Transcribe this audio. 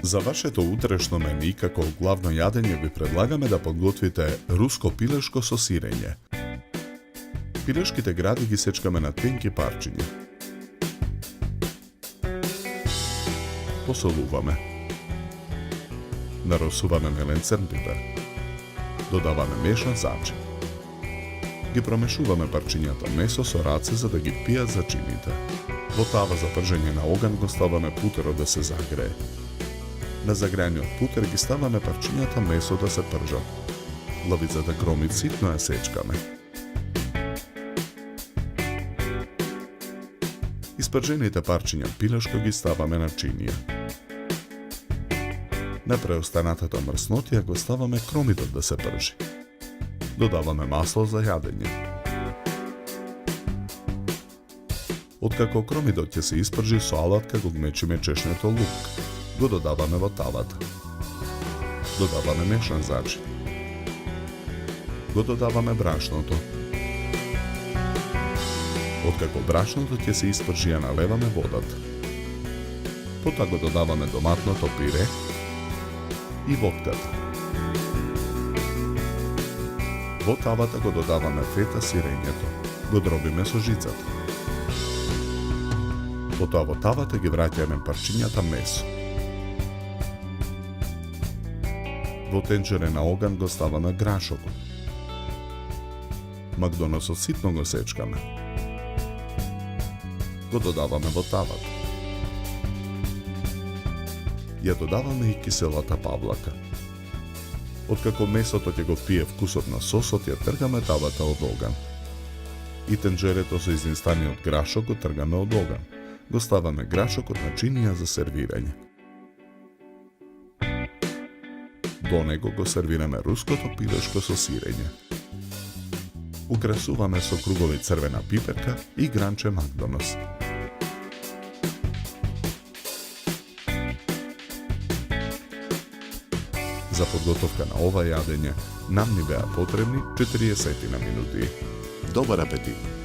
За вашето утрешно мени како главно јадење ви предлагаме да подготвите руско пилешко со сирење. Пилешките гради ги сечкаме на тенки парчиња. Посолуваме. Наросуваме мелен црн пипер. Додаваме мешан зачин. Ги промешуваме парчињата месо со раце за да ги пијат зачините. Во тава за пржење на оган го ставаме путерот да се загрее. На загреаниот путер ги ставаме парчињата месо да се пржат. Главицата кромит ситно ја сечкаме. Испржените парчиња пилешко ги ставаме на чинија. На преостанатата мрснотија го ставаме кромитот да се пржи. Додаваме масло за јадење. Откако кромитот ќе се испржи со алатка го гмечиме чешнето лук. Го додаваме во тавата. Додаваме мешан зачин. Го додаваме брашното. Откако брашното ќе се испржи, ја наливаме водата. Потоа го додаваме доматното пире и вотката. Во тавата го додаваме фета сирењето. Го дробиме со жицата. Потоа во тавата ги враќаме парчињата месо. Во тенџере на оган го ставаме грашокот. Макдоносот ситно го сечкаме. Го додаваме во тавата. Ја додаваме и киселата павлака. Откако месото ќе го впие вкусот на сосот, ја тргаме тавата од оган. И тенџерето со изнистаниот грашок го тргаме од оган. Го ставаме грашокот на чинија за сервирање. До него го сервираме руското пилешко со сирење. Украсуваме со кругови црвена пиперка и гранче макдонос. За подготовка на ова јадење нам ни беа потребни 40 минути. Добар апетит!